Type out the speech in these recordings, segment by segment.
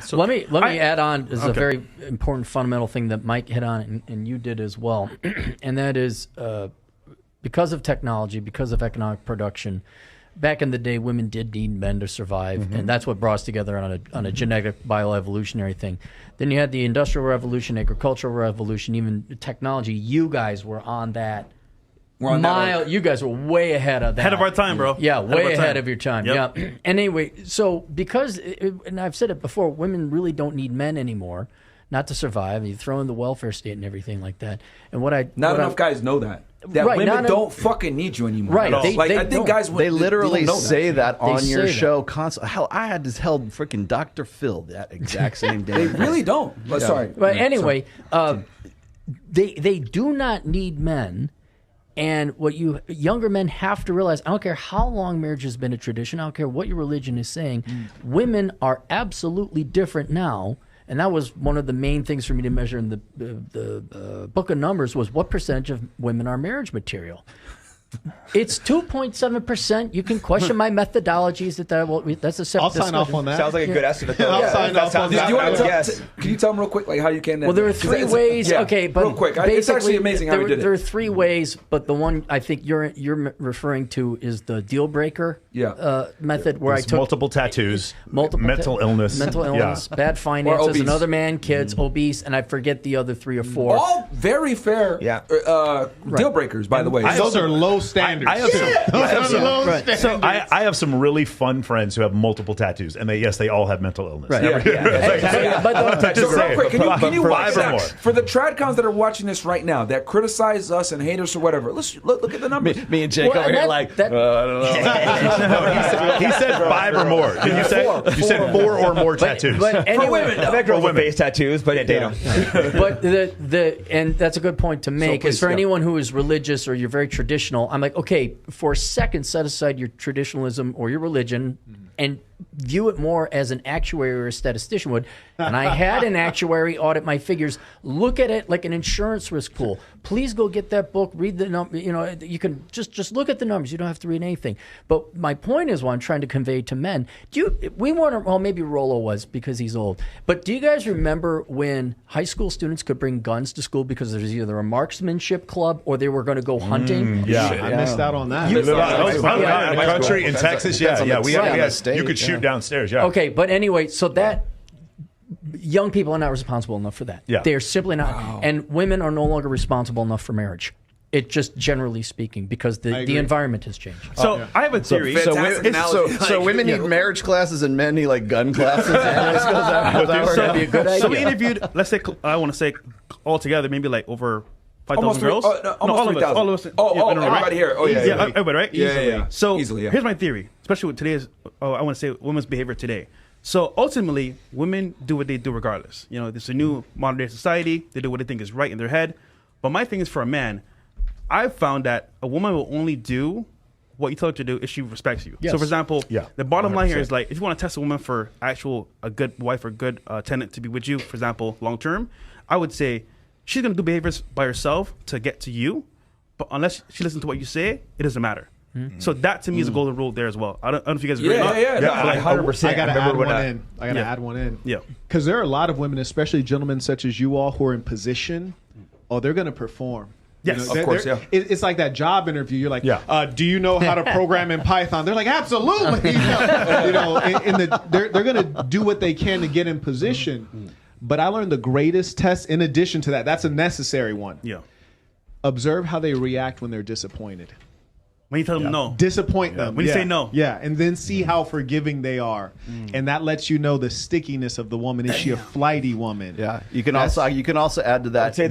So let me add on. This is a very important fundamental thing that Mike hit on, and you did as well, and that is because of technology, because of economic production. Back in the day, women did need men to survive, and that's what brought us together on a genetic bioevolutionary thing. Then you had the Industrial Revolution, Agricultural Revolution, even technology. You guys were on that. You guys were way ahead of that. Ahead of our time, bro. Yeah, way ahead of your time. Yep. Yeah. And anyway, so because, and I've said it before, women really don't need men anymore, not to survive. You throw in the welfare state and everything like that. And not enough guys know that. That right, women don't fucking need you anymore. Right. I think guys they literally say that on your show that. constantly. Hell, I had to tell freaking Dr. Phil that exact same day. They really don't. Sorry. But anyway, they do not need men. And what younger men have to realize, I don't care how long marriage has been a tradition, I don't care what your religion is saying, women are absolutely different now. And that was one of the main things for me to measure in the Book of Numbers was what percentage of women are marriage material. It's 2.7%. You can question my methodologies. That's a separate I'll sign off on that. Sounds like a good estimate. I'll sign off on that. Can you tell them real quick how you can? Well, there are three ways. Okay, but real quick, it's actually amazing how you did it. There are three ways, but the one I think you're referring to is the deal breaker method, where I took multiple tattoos, mental illness, bad finances, another man, kids, obese, and I forget the other three or four. All very fair deal breakers, by the way. Those are low standards. I have some really fun friends who have multiple tattoos, and they all have mental illness. Right. So real quick, can you watch that? For the tradcons that are watching this right now that criticize us and hate us or whatever, let's look at the numbers. Me and Jake over here I don't know. He said 5 or more. Did you say? You said 4 or more tattoos. But anyway, I've had girls with face tattoos, but they don't. But and that's a good point to make. Is for anyone who is religious or you're very traditional, I'm like, okay, for a second, set aside your traditionalism or your religion and view it more as an actuary or a statistician would. And I had an actuary audit my figures. Look at it like an insurance risk pool. Please go get that book, read the number. You can just look at the numbers. You don't have to read anything. But my point is what I'm trying to convey to men. Maybe Rollo was because he's old. But do you guys remember when high school students could bring guns to school because there's either a marksmanship club or they were going to go hunting? I missed out on that. In the country in Texas, you could shoot downstairs. Yeah. Okay, but anyway, so that young people are not responsible enough for that. Yeah. They're simply not. Wow. And women are no longer responsible enough for marriage. It just generally speaking, because the environment has changed. So I have a theory. So women need marriage classes and men need like gun classes. That'd be a good idea. So we interviewed, let's say, I want to say all together, maybe like over 5,000 girls. Almost 3,000. All of us. Everybody here. Oh, yeah. Everybody, right? Yeah. So easily, here's my theory, especially with today's, I want to say women's behavior today. So ultimately, women do what they do regardless. It's a new modern day society. They do what they think is right in their head. But my thing is, for a man, I've found that a woman will only do what you tell her to do if she respects you. Yes. So, for example, the bottom 100%. line here is like, if you want to test a woman for a good wife or good tenant to be with you, for example, long term, I would say she's going to do behaviors by herself to get to you. But unless she listens to what you say, it doesn't matter. Mm-hmm. So that to me is a golden rule there as well. I don't know if you guys agree. Yeah, 100%. I gotta add one in. Yeah, because there are a lot of women, especially gentlemen such as you all, who are in position. They're going to perform. Yes, of course. It's like that job interview. You're like, do you know how to program in Python? They're like, absolutely. They're going to do what they can to get in position. But I learned the greatest test in addition to that. That's a necessary one. Yeah. Observe how they react when they're disappointed. When you tell them no. Disappoint them. When you say no. Yeah, and then see how forgiving they are. And that lets you know the stickiness of the woman. Is she a flighty woman? Yeah. You can also add to that. I'd say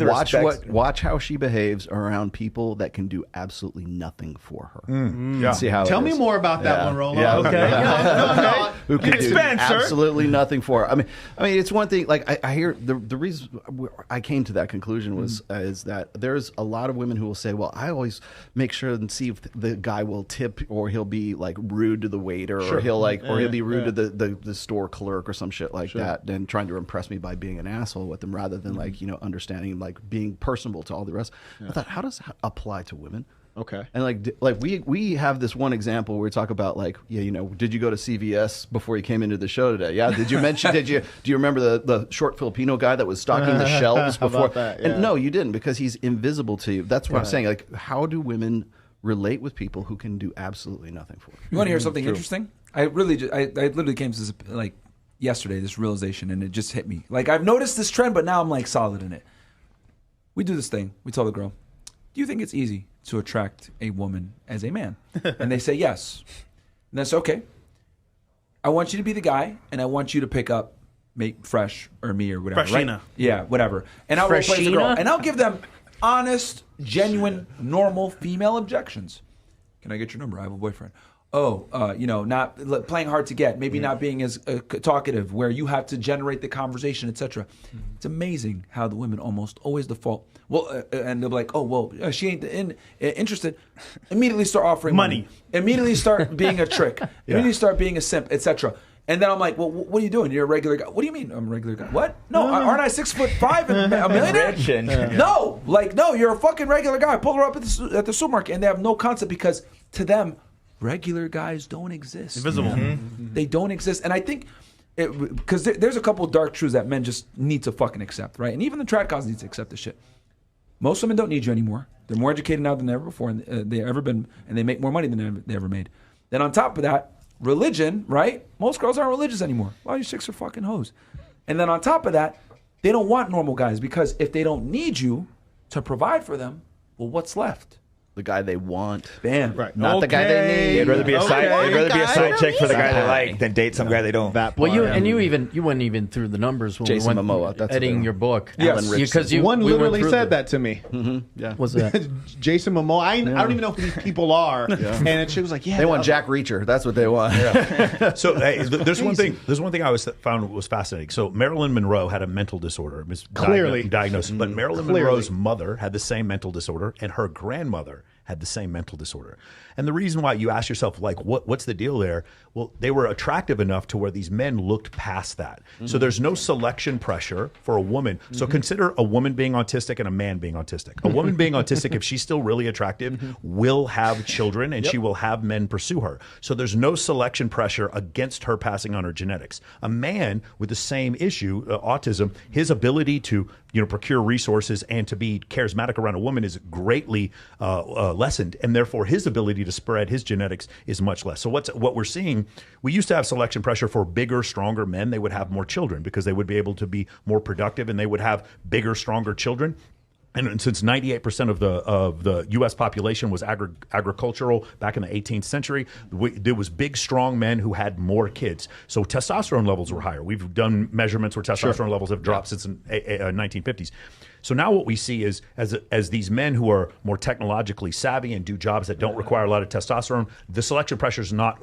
Watch how she behaves around people that can do absolutely nothing for her. See how Tell me more about that one, Rollo. Yeah. Okay. Who can do absolutely nothing for her. I mean, it's one thing. Like I hear the reason I came to that conclusion was is that there's a lot of women who will say, "Well, I always make sure and see if the guy will tip, or he'll be like rude to the waiter, or he'll be rude to the store clerk or some shit like that, and trying to impress me by being an asshole with them rather than understanding, like being personable to all the rest." I thought, how does that apply to women? Okay. And like we have this one example where we talk about like, yeah, you know, did you go to CVS before you came into the show today? Yeah. Did you mention? Do you remember the short Filipino guy that was stocking the shelves before? That? Yeah. And no, you didn't, because he's invisible to you. That's what I'm saying. Like, how do women relate with people who can do absolutely nothing for them? You want to hear something interesting? I literally came to this like yesterday, this realization, and it just hit me. Like, I've noticed this trend, but now I'm like solid in it. We do this thing. We tell the girl, do you think it's easy to attract a woman as a man? And they say yes. And that's okay. I want you to be the guy, and I want you to pick up Fresh or me or whatever. Freshina. Right? Yeah, whatever. And I'll replace the girl. And I'll give them honest, genuine, normal female objections. Can I get your number? I have a boyfriend. Oh, you know, not playing hard to get, maybe not being as talkative, where you have to generate the conversation, etc. It's amazing how the women almost always default. Well, and they'll be like, oh, well, she ain't interested. Immediately start offering money. Immediately start being a trick. Immediately start being a simp, etc. And then I'm like, well, what are you doing? You're a regular guy. What do you mean I'm a regular guy? What? No, aren't I 6'5" and a millionaire? No, like, no, you're a fucking regular guy. Pull her up at the supermarket, and they have no concept, because to them, regular guys don't exist. Invisible. They don't exist. And I think, because there's a couple of dark truths that men just need to fucking accept, right? And even the tradcons need to accept this shit. Most women don't need you anymore. They're more educated now than ever before, and they've ever been, and they make more money than they ever made. Then on top of that, religion, right? Most girls aren't religious anymore. A lot of you chicks are fucking hoes. And then on top of that, they don't want normal guys, because if they don't need you to provide for them, well, what's left? The guy they want. Bam. Right. Not the guy they need. They'd rather be a side chick for the guy they like than date some guy they don't. Well, you went even through the numbers when Jason we went Momoa, that's editing your book. Yes. Because One literally said that to me. Yeah. Was that? Jason Momoa. I don't even know who these people are. And she was like, yeah. They want Jack Reacher. That's what they want. So there's one thing. There's one thing I found was fascinating. So Marilyn Monroe had a mental disorder. Clearly diagnosed, but Marilyn Monroe's mother had the same mental disorder, and her grandmother had the same mental disorder. And the reason why, you ask yourself, like, what's the deal there? Well, they were attractive enough to where these men looked past that. So there's no selection pressure for a woman. So consider a woman being autistic and a man being autistic. A woman being autistic, if she's still really attractive, will have children, and she will have men pursue her. So there's no selection pressure against her passing on her genetics. A man with the same issue, autism, his ability to procure resources and to be charismatic around a woman is greatly lessened, and therefore his ability to spread his genetics is much less. So what we're seeing, we used to have selection pressure for bigger, stronger men. They would have more children because they would be able to be more productive, and they would have bigger, stronger children. And since 98% of the U.S. population was agricultural back in the 18th century, there was big, strong men who had more kids. So testosterone levels were higher. We've done measurements where testosterone levels have dropped since the 1950s. So now what we see is as these men who are more technologically savvy and do jobs that don't require a lot of testosterone, the selection pressure is not,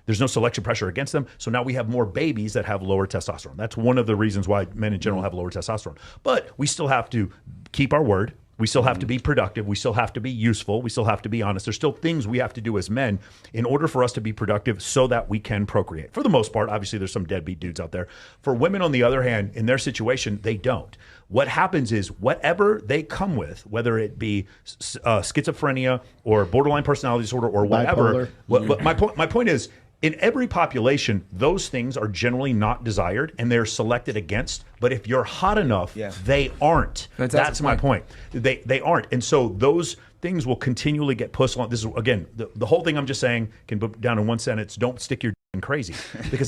there's no selection pressure against them. So now we have more babies that have lower testosterone. That's one of the reasons why men in general have lower testosterone. But we still have to keep our word. We still have to be productive. We still have to be useful. We still have to be honest. There's still things we have to do as men in order for us to be productive so that we can procreate. For the most part, obviously there's some deadbeat dudes out there. For women, on the other hand, in their situation, they don't. What happens is whatever they come with, whether it be schizophrenia or borderline personality disorder or whatever, my point is, in every population, those things are generally not desired and they're selected against. But if you're hot enough, they aren't. That's my point. They aren't. And so those things will continually get pushed on. This is, again, the whole thing I'm just saying can put down in one sentence: don't stick your in crazy, because